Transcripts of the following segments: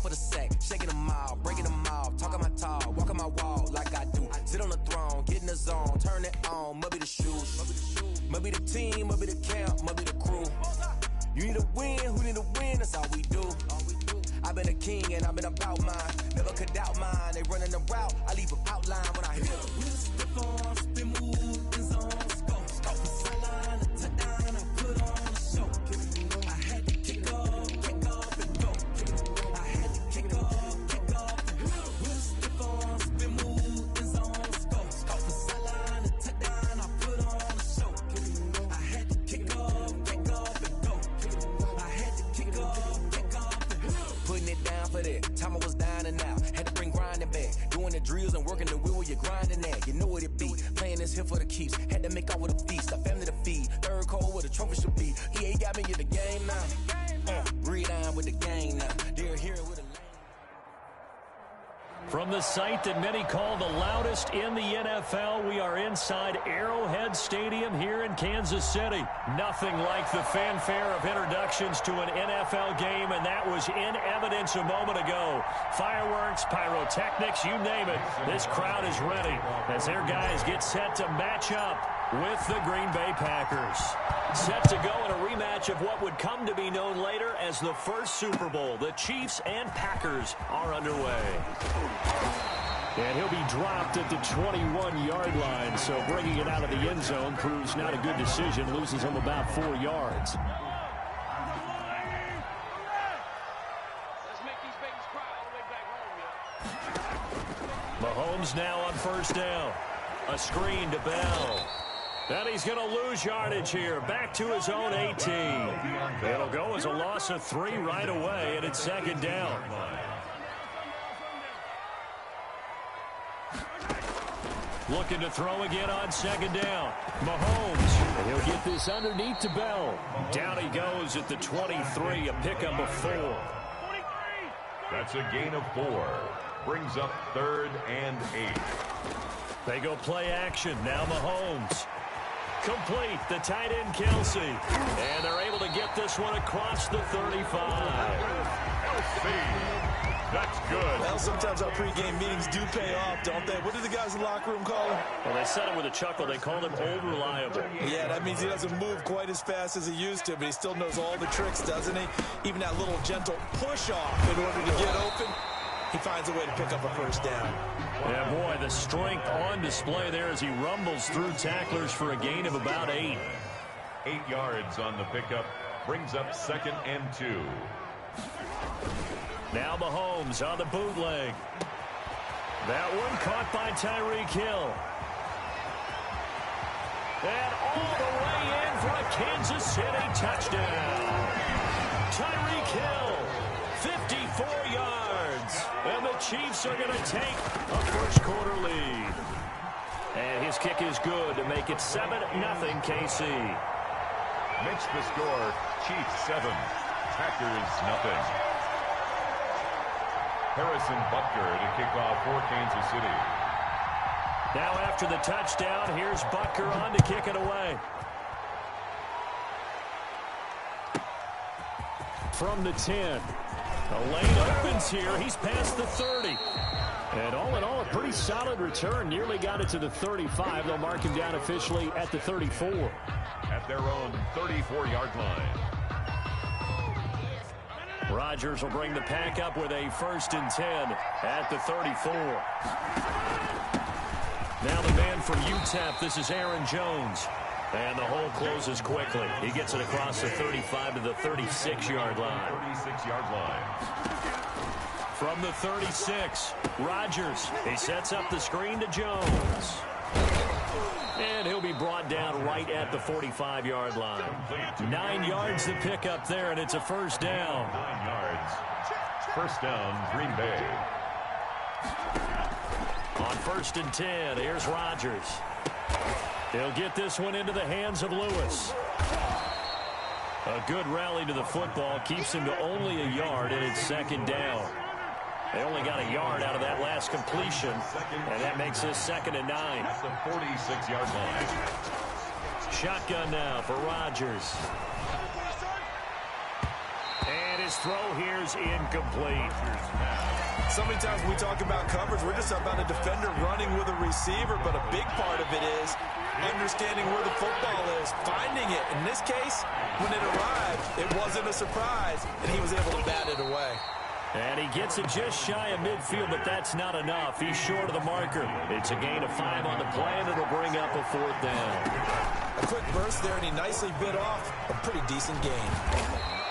for the sack, shaking them all, breaking them all, talking my talk, walking my wall like I do. Sit on the throne, get in the zone, turn it on, must be the shoes, must be the team, must be the camp, must be the crew. You need a win, who need a win, that's all we do. I've been a king and I've been about mine, never could doubt mine. They running the route, I leave them outline when I hit them. Stiff on, spin move, in zone, go. Sideline, a touchdown, I put on a show. I had to kick off and go. I had to kick off and go. Stiff on, spin move, in zone, go. Sideline, a touchdown, I put on a show. I had to kick off and go. I had to kick off and go. Putting it down for that, time I was down and out. Had to bring grinding back, doing the drills and working the wheel where you're grinding at. You know what it be, playing this here for the keeps. Had to make out with a feast, a family to feed. Third cold where the trophy should be. EA got me in the game now. Read on with the game now. They're here with a From the site that many call the loudest in the NFL, we are inside Arrowhead Stadium here in Kansas City. Nothing like the fanfare of introductions to an NFL game, and that was in evidence a moment ago. Fireworks, pyrotechnics, you name it. This crowd is ready as their guys get set to match up with the Green Bay Packers. Set to go in a rematch of what would come to be known later as the first Super Bowl. The Chiefs and Packers are underway. And he'll be dropped at the 21-yard line, so bringing it out of the end zone proves not a good decision. Loses him about 4 yards. Mahomes now on first down. A screen to Bell. And he's going to lose yardage here. Back to his own 18. It'll go as a loss of 3 right away, and it's second down. Looking to throw again on second down. Mahomes. And he'll get this underneath to Bell. Down he goes at the 23, a pickup of 4. That's a gain of 4. Brings up 3rd and 8. They go play action. Now Mahomes. Complete. The tight end, Kelsey. And they're able to get this one across the 35. Kelsey. That's good. Well, sometimes our pregame meetings do pay off, don't they? What do the guys in the locker room call him? Well, they said it with a chuckle. They called him old reliable. Yeah, that means he doesn't move quite as fast as he used to, but he still knows all the tricks, doesn't he? Even that little gentle push-off in order to get open. He finds a way to pick up a first down. Yeah, boy, the strength on display there as he rumbles through tacklers for a gain of about 8. 8 yards on the pickup. Brings up 2nd and 2. Now Mahomes on the bootleg. That one caught by Tyreek Hill. And all the way in for a Kansas City touchdown. Tyreek Hill, 54 yards. And the Chiefs are going to take a first quarter lead. And his kick is good to make it 7-0 KC. Makes the score Chiefs 7, Packers 0. Harrison Butker to kick off for Kansas City. Now after the touchdown, here's Butker on to kick it away. From the 10. The lane opens here. He's past the 30. And all in all, a pretty solid return. Nearly got it to the 35. They'll mark him down officially at the 34. At their own 34-yard line. Rodgers will bring the pack up with a 1st and 10 at the 34. Now the man from UTEP, this is Aaron Jones. And the hole closes quickly. He gets it across the 35 to the 36-yard line. 36-yard line. From the 36, Rodgers. He sets up the screen to Jones. And he'll be brought down right at the 45-yard line. 9 yards to pick up there, and it's a first down. 9 yards. First down, Green Bay. On 1st and 10, here's Rodgers. He'll get this one into the hands of Lewis. A good rally to the football keeps him to only a yard, and it's 2nd down. They only got a yard out of that last completion, and that makes this 2nd and 9. At the 46-yard line. Shotgun now for Rodgers. And His throw here's incomplete. So many times when we talk about coverage, we're just about a defender running with a receiver, but a big part of it is understanding where the football is, finding it. In this case, when it arrived, it wasn't a surprise, and he was able to bat it away. And he gets it just shy of midfield, but that's not enough. He's short of the marker. It's a gain of 5 on the play, and it'll bring up a 4th down. A quick burst there, and he nicely bit off a pretty decent gain.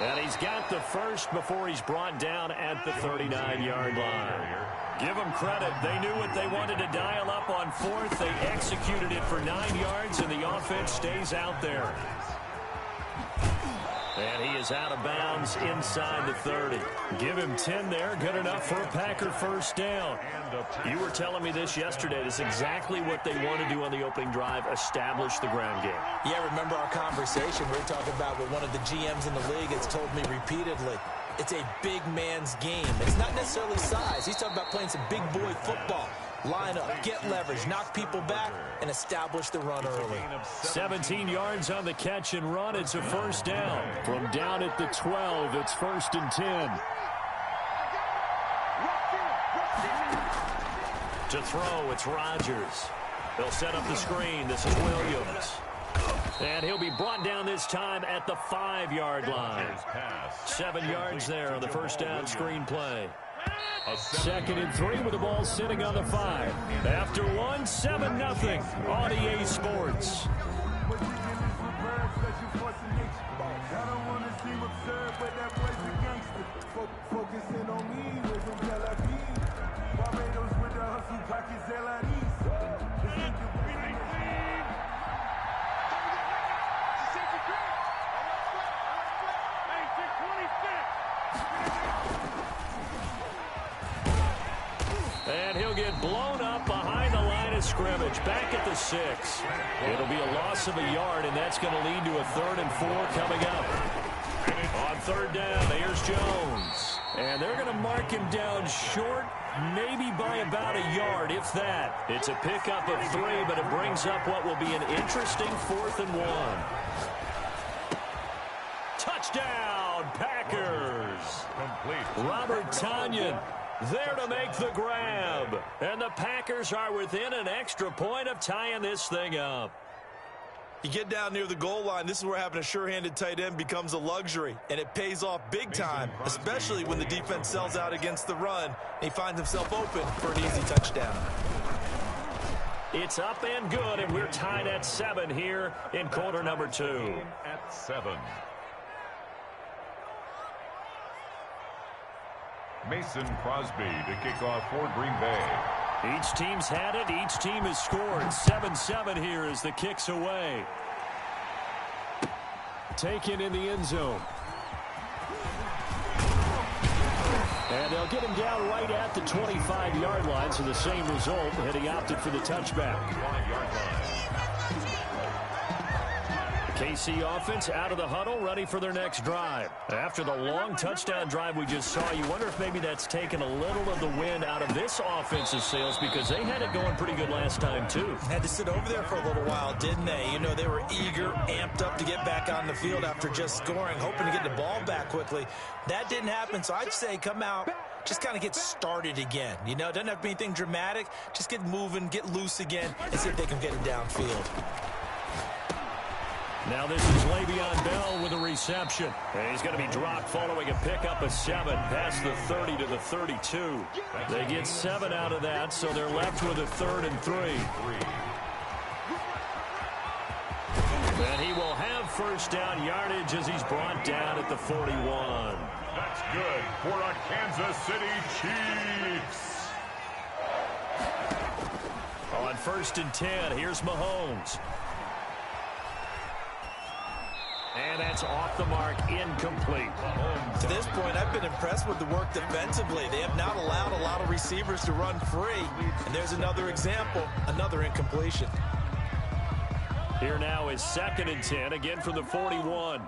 And he's got the first before he's brought down at the 39-yard line. Give them credit. They knew what they wanted to dial up on 4th. They executed it for 9 yards, and the offense stays out there. And he is out of bounds inside the 30. Give him 10 there. Good enough for a Packer first down. You were telling me this yesterday. This is exactly what they want to do on the opening drive, establish the ground game. Yeah, remember our conversation. We were talking about what one of the GMs in the league has told me repeatedly. It's a big man's game. It's not necessarily size. He's talking about playing some big boy football. Line up, get leverage, knock people back, and establish the run early. 17 yards on the catch and run. It's a first down. From down at the 12, it's 1st and 10. To throw, it's Rodgers. They'll set up the screen. This is Williams. And he'll be brought down this time at the 5-yard line. 7 yards there on the first down screen play. 2nd and 3 with the ball sitting on the 5. After 1, 7-0 on EA Sports. And he'll get blown up behind the line of scrimmage, back at the 6. It'll be a loss of a yard, and that's going to lead to a 3rd and 4 coming up. On 3rd down, here's Jones. And they're going to mark him down short, maybe by about a yard, if that. It's a pickup of 3, but it brings up what will be an interesting 4th and 1. Touchdown, Packers! Robert Tonyan there to make the grab. And the Packers are within an extra point of tying this thing up. You get down near the goal line, this is where having a sure-handed tight end becomes a luxury, and it pays off big time, especially when the defense sells out against the run, and he finds himself open for an easy touchdown. It's up and good, and we're tied at 7 here in quarter number 2. At 7. Mason Crosby to kick off for Green Bay. Each team's had it. Each team has scored. 7-7 here as the kick's away. Taken in the end zone. And they'll get him down right at the 25-yard line, so the same result, and he opted for the touchback. 5-yard line. KC offense out of the huddle, ready for their next drive. After the long touchdown drive we just saw, you wonder if maybe that's taken a little of the wind out of this offensive sails, because they had it going pretty good last time, too. Had to sit over there for a little while, didn't they? You know, they were eager, amped up to get back on the field after just scoring, hoping to get the ball back quickly. That didn't happen, so I'd say come out, just kind of get started again. You know, it doesn't have to be anything dramatic. Just get moving, get loose again, and see if they can get it downfield. Now this is Le'Veon Bell with a reception. And he's going to be dropped following a pickup of 7 past the 30 to the 32. They get 7 out of that, so they're left with a 3rd and 3. And he will have first down yardage as he's brought down at the 41. That's good for a Kansas City Chiefs. On 1st and 10, here's Mahomes. And that's off the mark, incomplete. To this point, I've been impressed with the work defensively. They have not allowed a lot of receivers to run free. And there's another example, another incompletion. Here now is 2nd and 10, again from the 41.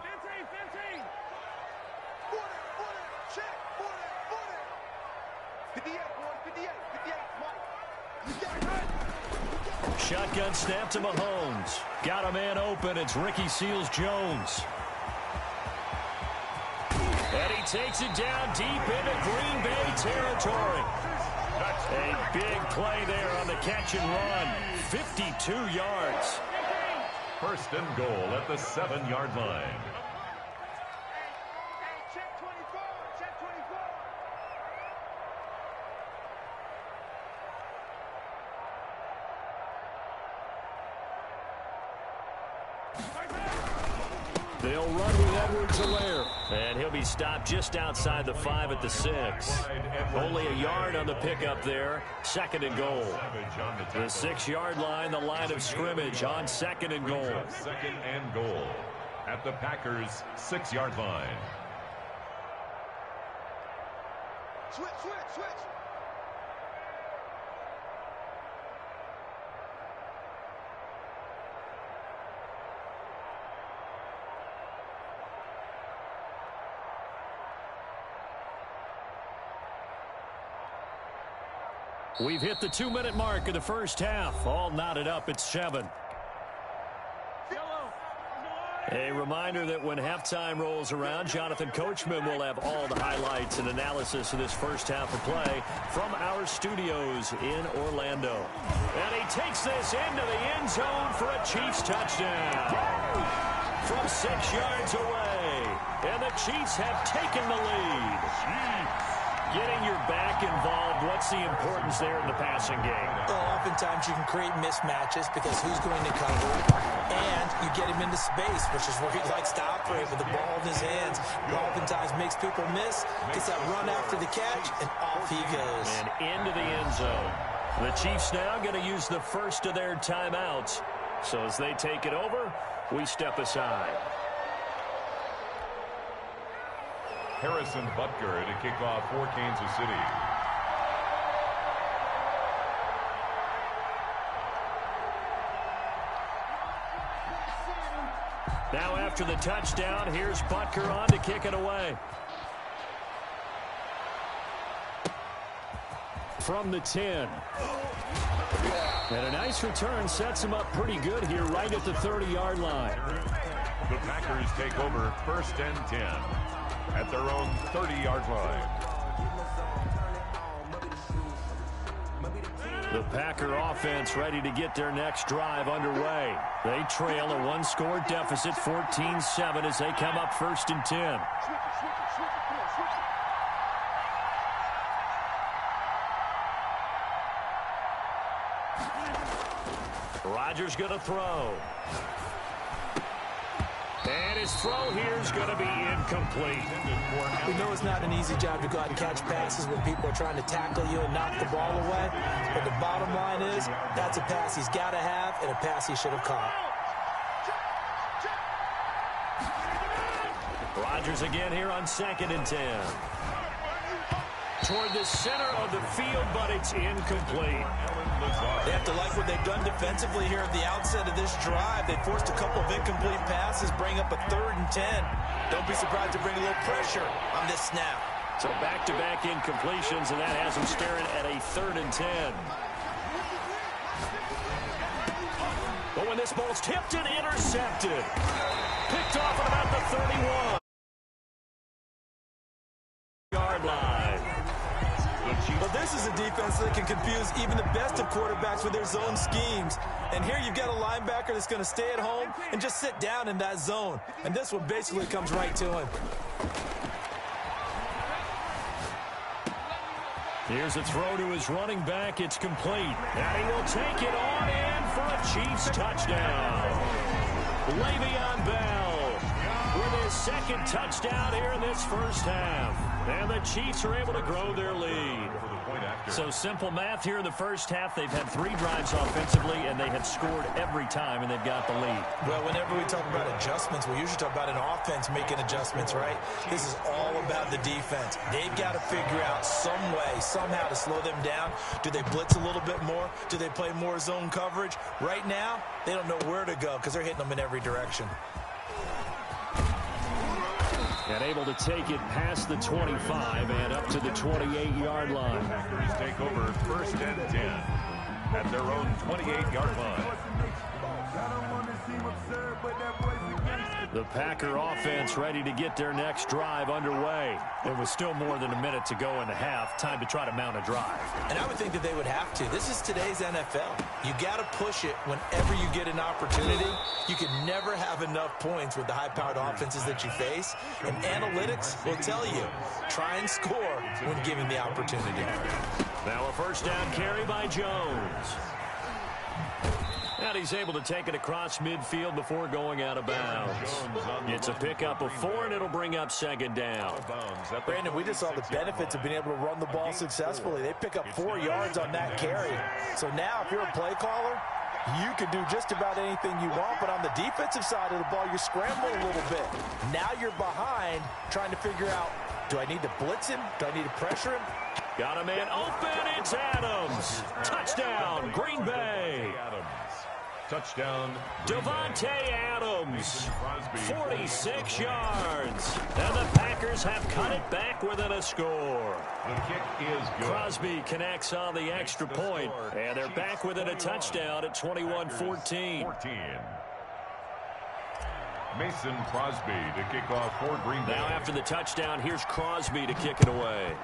Shotgun snap to Mahomes. Got a man open. It's Ricky Seals-Jones. And he takes it down deep into Green Bay territory. A big play there on the catch and run. 52 yards. First and goal at the 7-yard line. They'll run with Edwards-Helaire. And he'll be stopped just outside the 5 at the 6. Only a yard on the pickup there. Second and goal. The 6-yard line, the line of scrimmage on second and goal. Second and goal at the Packers' 6-yard line. Switch. We've hit the 2-minute mark of the first half. All knotted up at 7. A reminder that when halftime rolls around, Jonathan Coachman will have all the highlights and analysis of this first half of play from our studios in Orlando. And he takes this into the end zone for a Chiefs touchdown. From 6 yards away. And the Chiefs have taken the lead. Getting your back involved, what's the importance there in the passing game? Well, oftentimes you can create mismatches because who's going to cover, and you get him into space, which is where he likes to operate with the ball in his hands. It oftentimes makes people miss, gets that run after the catch, and off he goes. And into the end zone. The Chiefs now going to use the first of their timeouts. So as they take it over, we step aside. Harrison Butker to kick off for Kansas City. Now after the touchdown, here's Butker on to kick it away. From the 10. And a nice return sets him up pretty good here right at the 30-yard line. The Packers take over first and 10. At their own 30-yard line. The Packer offense ready to get their next drive underway. They trail a one-score deficit, 14-7, as they come up first and 10. Rodgers going to throw. And his throw here is going to be incomplete. We know it's not an easy job to go out and catch passes when people are trying to tackle you and knock the ball away. But the bottom line is, that's a pass he's got to have and a pass he should have caught. Rodgers again here on second and 10. Toward the center of the field, but it's incomplete. They have to like what they've done defensively here at the outset of this drive. They forced a couple of incomplete passes, bring up a 3rd and 10. Don't be surprised to bring a little pressure on this snap. So back-to-back incompletions, and that has them staring at a 3rd and 10. But when this ball's tipped and intercepted, picked off at about the 31-yard line. Well, this is a defense that can confuse even the best of quarterbacks with their zone schemes. And here you've got a linebacker that's going to stay at home and just sit down in that zone. And this one basically comes right to him. Here's a throw to his running back. It's complete. And he will take it on in for a Chiefs touchdown. Le'Veon Bell with his second touchdown here in this first half. And the Chiefs are able to grow their lead. So simple math here in the first half. They've had 3 drives offensively, and they have scored every time, and they've got the lead. Well, whenever we talk about adjustments, we usually talk about an offense making adjustments, right? This is all about the defense. They've got to figure out some way, somehow to slow them down. Do they blitz a little bit more? Do they play more zone coverage? Right now, they don't know where to go because they're hitting them in every direction. And able to take it past the 25 and up to the 28-yard line. The Packers take over first and 10 at their own 28-yard line. The Packer offense ready to get their next drive underway. There was still more than a minute to go in the half. Time to try to mount a drive. And I would think that they would have to. This is today's NFL. You got to push it whenever you get an opportunity. You can never have enough points with the high-powered offenses that you face. And analytics will tell you, try and score when given the opportunity. Now a first down carry by Jones. And he's able to take it across midfield before going out of bounds. It's a pickup of 4, and it'll bring up second down. Brandon, we just saw the benefits of being able to run the ball successfully. They pick up 4 yards on that carry. So now if you're a play caller, you can do just about anything you want, but on the defensive side of the ball, you're scrambling a little bit. Now you're behind trying to figure out, do I need to blitz him? Do I need to pressure him? Got a man open. It's Adams. Touchdown, Green Bay. Touchdown, Devontae Adams, 46 yards. And the Packers have cut it back within a score. The kick is good. Crosby connects on the extra point, and they're back within a touchdown at 21-14. Mason Crosby to kick off for Green Bay. Now after the touchdown, here's Crosby to kick it away.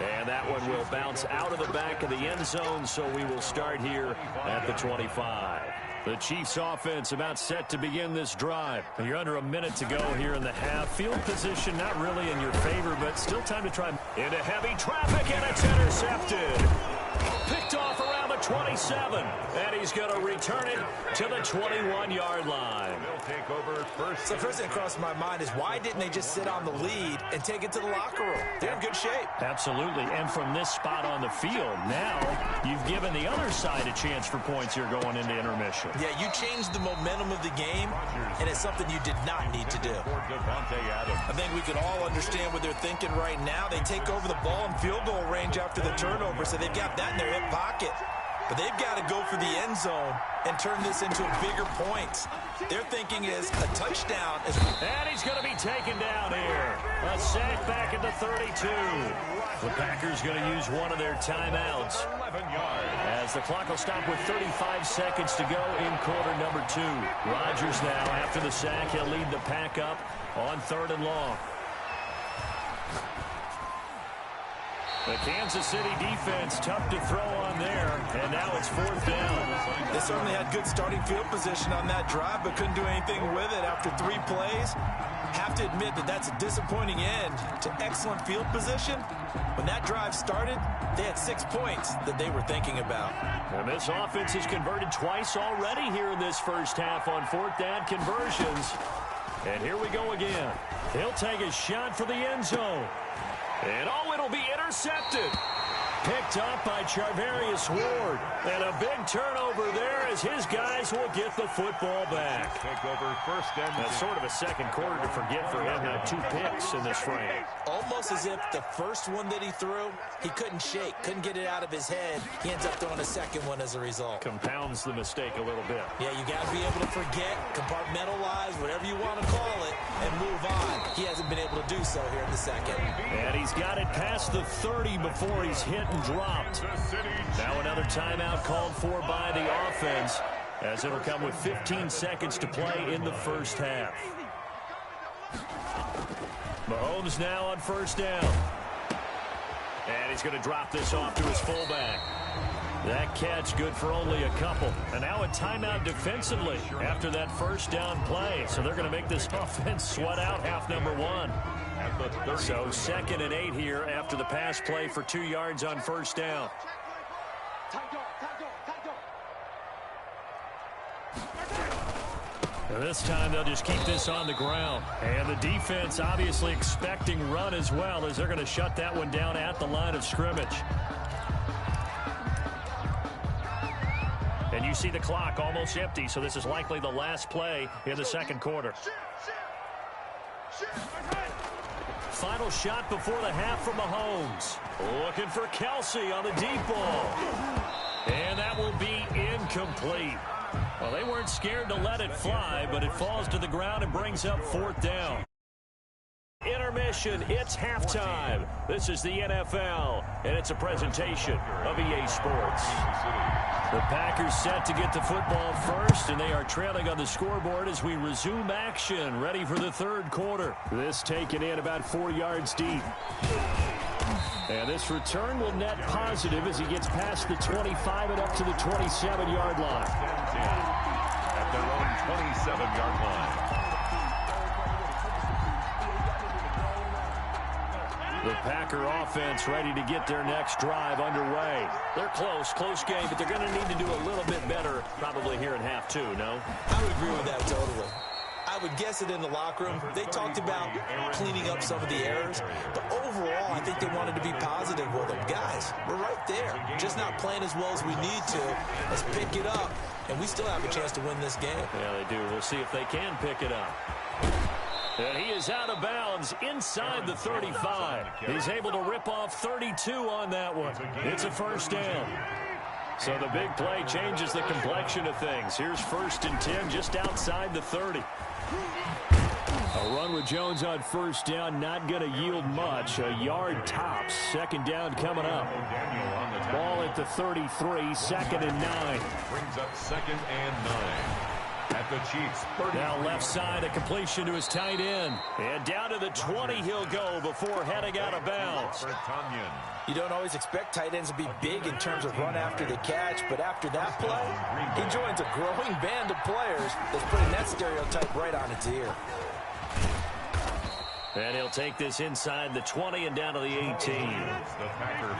And that one will bounce out of the back of the end zone, so we will start here at the 25. The Chiefs offense about set to begin this drive. You're under a minute to go here in the half. Field position not really in your favor, but still time to try. Into heavy traffic, and it's intercepted. Picked off around the 27, and he's going to return it to the 21-yard line. Take over first. So first thing that crossed my mind is why didn't they just sit on the lead and take it to the locker room? They're in good shape. Absolutely, and from this spot on the field, now you've given the other side a chance for points here going into intermission. Yeah, you changed the momentum of the game, and it's something you did not need to do. I think we could all understand what they're thinking right now. They take over the ball in field goal range after the turnover, so they've got that in their hip pocket. But they've got to go for the end zone and turn this into a bigger point. Their thinking is a touchdown. And he's going to be taken down here. A sack back at the 32. The Packers going to use one of their timeouts. 11 yards. As the clock will stop with 35 seconds to go in quarter number 2. Rodgers now, after the sack, he'll lead the pack up on 3rd and long. The Kansas City defense tough to throw on there, and now it's 4th down. They certainly had good starting field position on that drive, but couldn't do anything with it after 3 plays. Have to admit that that's a disappointing end to excellent field position. When that drive started, they had 6 points that they were thinking about. And this offense has converted twice already here in this first half on 4th down conversions. And here we go again. He'll take a shot for the end zone. And it'll be intercepted. Picked up by Charvarius Ward. And a big turnover there as his guys will get the football back. Take over first and That's sort of a second quarter to forget for him. Now 2 picks in this frame. Almost as if the first one that he threw, he couldn't shake, couldn't get it out of his head. He ends up throwing a second one as a result. Compounds the mistake a little bit. Yeah, you got to be able to forget, compartmentalize, whatever you want to call it, and move on. He hasn't been able to do so here in the second. And he's got it past the 30 before he's hit and dropped. Now another timeout called for by the offense, as it'll come with 15 seconds to play in the first half. Mahomes now on 1st down. And he's going to drop this off to his fullback. That catch good for only a couple. And now a timeout defensively after that 1st down play. So they're going to make this offense sweat out half number 1. So 2nd and 8 here after the pass play for 2 yards on 1st down. This time they'll just keep this on the ground. And the defense obviously expecting run as well, as they're going to shut that one down at the line of scrimmage. And you see the clock almost empty, so this is likely the last play in the second quarter. Final shot before the half from Mahomes. Looking for Kelsey on the deep ball. And that will be incomplete. Well, they weren't scared to let it fly, but it falls to the ground and brings up 4th down. Intermission, it's halftime. This is the NFL, and it's a presentation of EA Sports. The Packers set to get the football first, and they are trailing on the scoreboard as we resume action, ready for the third quarter. This taken in about 4 yards deep. And this return will net positive as he gets past the 25 and up to the 27-yard line. At their own 27-yard line. The Packer offense ready to get their next drive underway. They're close game, but they're going to need to do a little bit better probably here in half two, no? I would agree with that totally. I would guess it in the locker room. They talked about cleaning up some of the errors, but overall, I think they wanted to be positive with them. Guys, we're right there. Just not playing as well as we need to. Let's pick it up, and we still have a chance to win this game. Yeah, they do. We'll see if they can pick it up. And he is out of bounds inside the 35. He's able to rip off 32 on that one. It's a first down. So the big play changes the complexion of things. Here's 1st and 10 just outside the 30. A run with Jones on first down, not going to yield much. A yard tops. Second down coming up. Ball at the 33, 2nd and 9. Brings up 2nd and 9. At the Chiefs' 30. Now left side, a completion to his tight end. And down to the 20 he'll go before heading out of bounds. You don't always expect tight ends to be big in terms of run after the catch, but after that play, he joins a growing band of players that's putting that stereotype right on its ear. And he'll take this inside the 20 and down to the 18.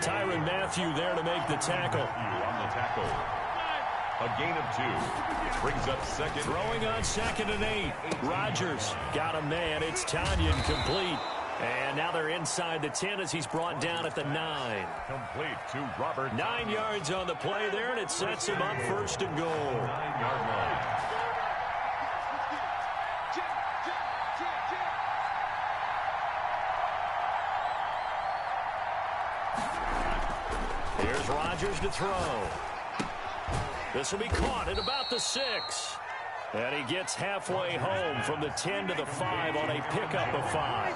Tyrann Mathieu there to make the tackle. On the tackle. A gain of 2. Brings up 2nd. Throwing on 2nd and 8. Rodgers got him man. It's Tanyan complete. And now they're inside the 10 as he's brought down at the 9. Complete to Robert. 9 yards on the play there, and it sets him up 1st and goal. 9-yard line. Here's Rodgers to throw. This will be caught at about the 6. And he gets halfway home from the 10 to the 5 on a pickup of 5.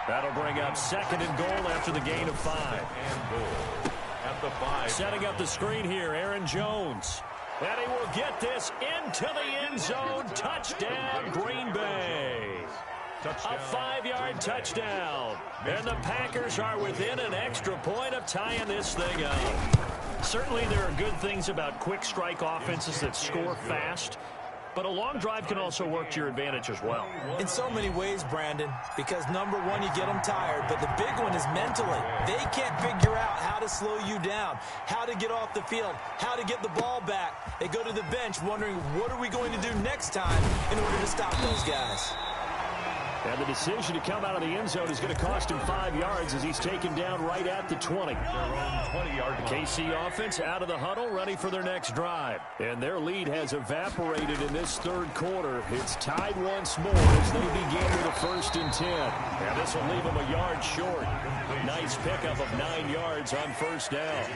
That'll bring up 2nd and goal after the gain of 5. And goal at the 5. Setting up the screen here, Aaron Jones. And he will get this into the end zone. Touchdown, Green Bay. Touchdown. A 5-yard touchdown. And the Packers are within an extra point of tying this thing up. Certainly there are good things about quick strike offenses that score fast, but a long drive can also work to your advantage as well. In so many ways, Brandon, because number one, you get them tired, but the big one is mentally. They can't figure out how to slow you down, how to get off the field, how to get the ball back. They go to the bench wondering, what are we going to do next time in order to stop those guys? And the decision to come out of the end zone is going to cost him 5 yards as he's taken down right at the 20. Their own 20-yard line. KC offense out of the huddle, ready for their next drive. And their lead has evaporated in this third quarter. It's tied once more as they begin with a 1st and 10. And this will leave them a yard short. Nice pickup of 9 yards on 1st down.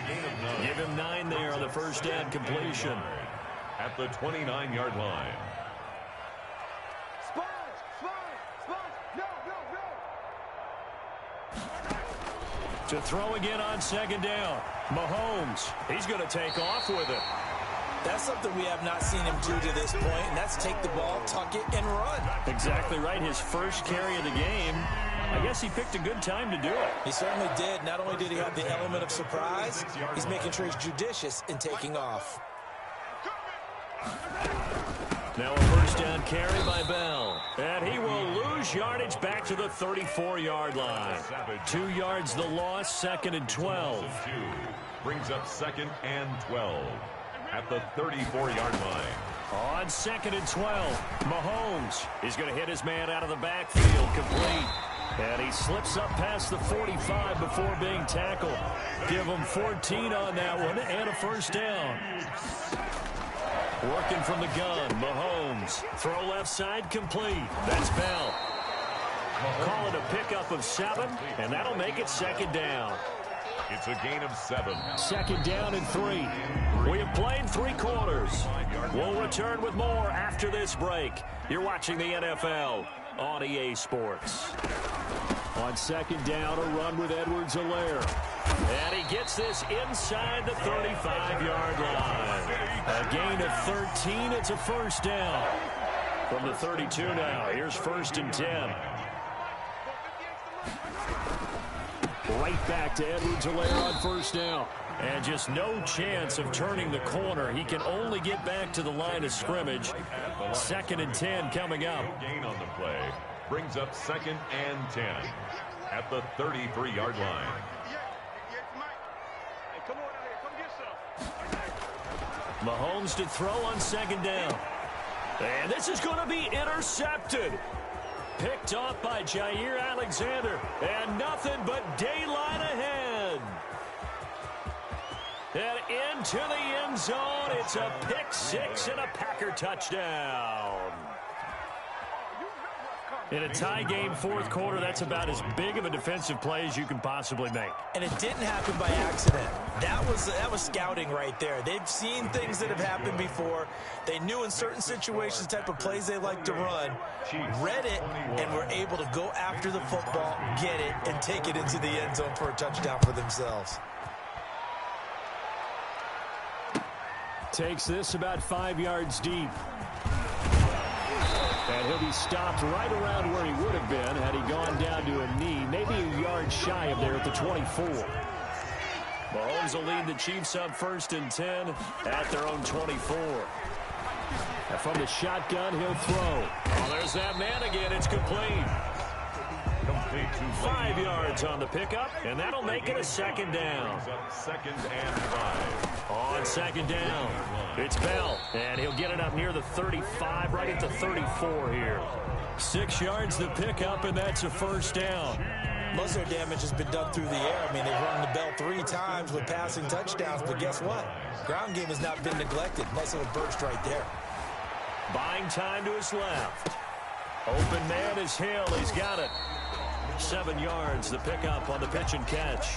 Give him 9 there on the 1st down completion. At the 29-yard line. To throw again on 2nd down. Mahomes, he's going to take off with it. That's something we have not seen him do to this point, and that's take the ball, tuck it, and run. Exactly right. His first carry of the game. I guess he picked a good time to do it. He certainly did. Not only did he have the element of surprise, he's making sure he's judicious in taking off. Now a 1st down carry by Bell. And he will lose yardage back to the 34-yard line. 2 yards the loss, 2nd and 12. Brings up 2nd and 12 at the 34-yard line. On 2nd and 12, Mahomes is going to hit his man out of the backfield, complete. And he slips up past the 45 before being tackled. Give him 14 on that one and a 1st down. Working from the gun, Mahomes. Throw left side, complete. That's Bell. Call it a pickup of 7, and that'll make it 2nd down. It's a gain of 7. 2nd down and 3. We have played 3 quarters. We'll return with more after this break. You're watching the NFL on EA Sports. On second down, a run with Edwards-Helaire. And he gets this inside the 35-yard line. A gain of 13. It's a first down. From the 32 now, here's 1st and 10. Right back to Edwards-Helaire on first down. And just no chance of turning the corner. He can only get back to the line of scrimmage. 2nd and 10 coming up. Gain on the play brings up 2nd and 10 at the 33-yard line. Mahomes to throw on 2nd down. And this is going to be intercepted. Picked off by Jair Alexander. And nothing but daylight ahead. And into the end zone. It's a pick six and a Packer touchdown. In a tie game, 4th quarter, that's about as big of a defensive play as you can possibly make. And it didn't happen by accident. That was scouting right there. They've seen things that have happened before. They knew in certain situations the type of plays they like to run, read it, and were able to go after the football, get it, and take it into the end zone for a touchdown for themselves. Takes this about 5 yards deep. And he'll be stopped right around where he would have been had he gone down to a knee, maybe a yard shy of there at the 24. Mahomes will lead the Chiefs up 1st and 10 at their own 24. And from the shotgun, he'll throw. Oh, there's that man again. It's complete. 5 yards on the pickup, and that'll make it a 2nd down. 2nd and 5. On 2nd down, it's Bell, and he'll get it up near the 35, right at the 34 here. 6 yards the pickup, and that's a first down. Most of their damage has been done through the air. I mean, they've rung the bell 3 times with passing touchdowns, but guess what? Ground game has not been neglected. Nice little burst right there. Buying time to his left. Open man is Hill. He's got it. 7 yards, the pickup on the pitch and catch.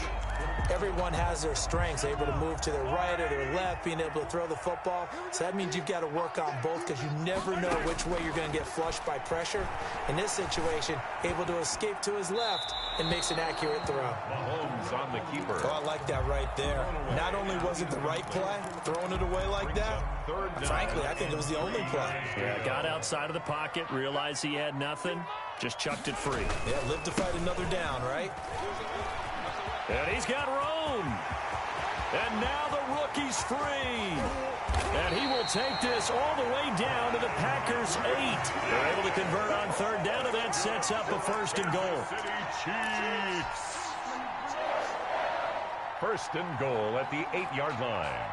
Everyone has their strengths, able to move to their right or their left, being able to throw the football. So that means you've got to work on both because you never know which way you're going to get flushed by pressure. In this situation, able to escape to his left and makes an accurate throw. Mahomes on the keeper. Oh, I like that right there. Not only was it the right play, throwing it away like that, frankly, I think it was the only play. Yeah, got outside of the pocket, realized he had nothing, just chucked it free. Yeah, live to fight another down, right? And he's got room. And now the rookie's free. And he will take this all the way down to the Packers' 8. They're able to convert on 3rd down, and that sets up a 1st and goal. Chiefs. 1st and goal at the 8-yard line.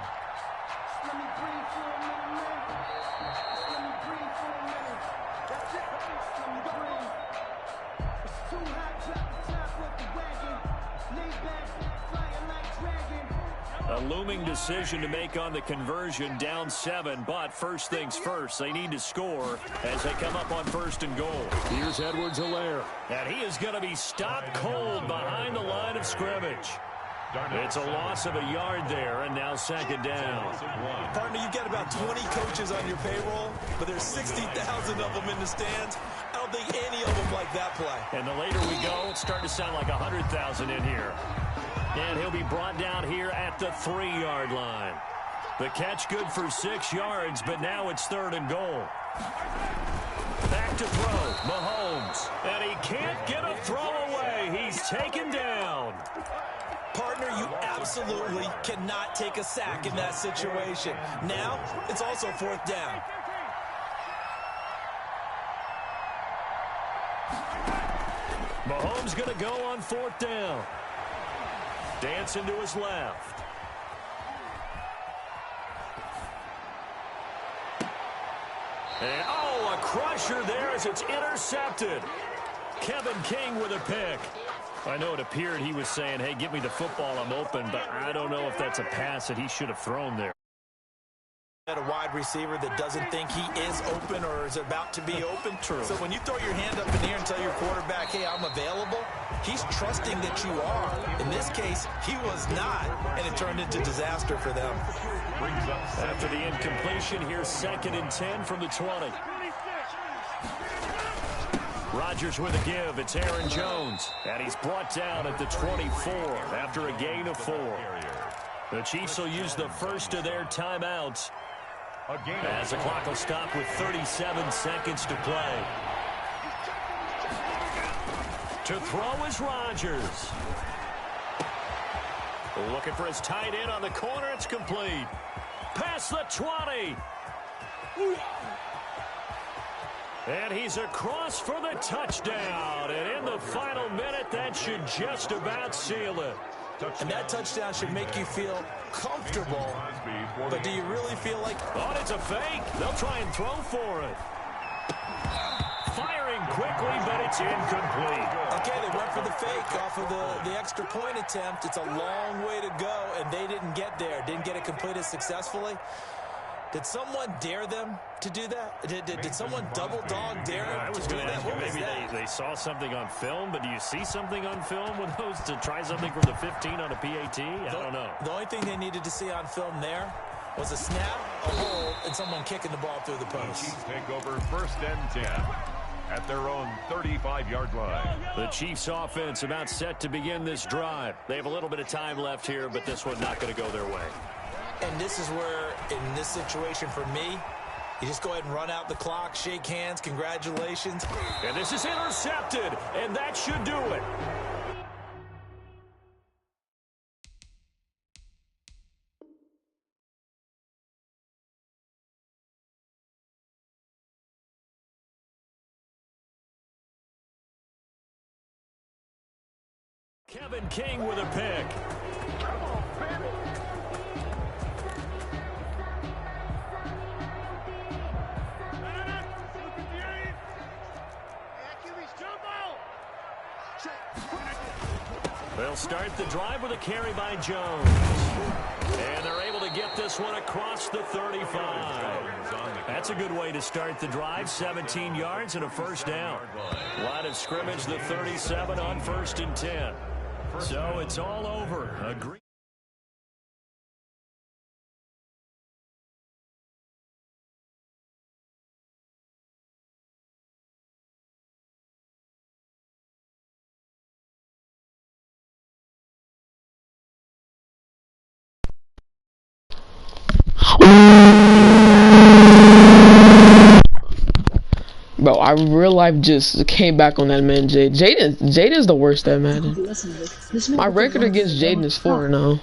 A looming decision to make on the conversion, down 7, but first things first, they need to score as they come up on 1st and goal. Here's Edwards-Helaire, and he is going to be stopped cold behind the line of scrimmage. It's a loss of a yard there, and now 2nd down. Partner, you've got about 20 coaches on your payroll, but there's 60,000 of them in the stands. I don't think any of them like that play. And the later we go, it's starting to sound like 100,000 in here. And he'll be brought down here at the 3-yard line. The catch good for 6 yards, but now it's 3rd and goal. Back to throw, Mahomes. And he can't get a throw away. He's taken down. Partner, you absolutely cannot take a sack in that situation. Now, it's also 4th down. Mahomes going to go on 4th down. Dancing to his left. And, oh, a crusher there as it's intercepted. Kevin King with a pick. I know it appeared he was saying, hey, give me the football, I'm open, but I don't know if that's a pass that he should have thrown there. A wide receiver that doesn't think he is open or is about to be open. True. So when you throw your hand up in the air and tell your quarterback, hey, I'm available, he's trusting that you are. In this case, he was not, and it turned into disaster for them. After the incompletion, here's 2nd and 10 from the 20. Rodgers with a give. It's Aaron Jones. And he's brought down at the 24 after a gain of 4. The Chiefs will use the first of their timeouts as the clock will stop with 37 seconds to play. To throw is Rodgers. Looking for his tight end on the corner. It's complete. Past the 20. And he's across for the touchdown. And in the final minute, that should just about seal it. And that touchdown should make you feel comfortable. But do you really feel like... Oh, it's a fake. They'll try and throw for it. Firing quickly, but it's incomplete. Okay, they went for the fake off of the extra point attempt. It's a long way to go, and they didn't get there. Didn't get it completed successfully. Did someone dare them to do that? Did someone double dog dare them to do that? Maybe they saw something on film, but do you see something on film with those to try something from the 15 on a PAT? I don't know. The only thing they needed to see on film there was a snap, a hold, and someone kicking the ball through the post. The Chiefs take over 1st and 10 at their own 35-yard line. The Chiefs offense about set to begin this drive. They have a little bit of time left here, but this one not going to go their way. And this is where, in this situation for me, you just go ahead and run out the clock, shake hands, congratulations. And this is intercepted, and that should do it. Kevin King with a pick. Come on, baby. They'll start the drive with a carry by Jones. And they're able to get this one across the 35. That's a good way to start the drive. 17 yards and a first down. Line of scrimmage, the 37 on 1st and 10. So it's all over. Bro, I real life just came back on that man, Jaden's the worst at Madden. My record against Jaden is 4-0.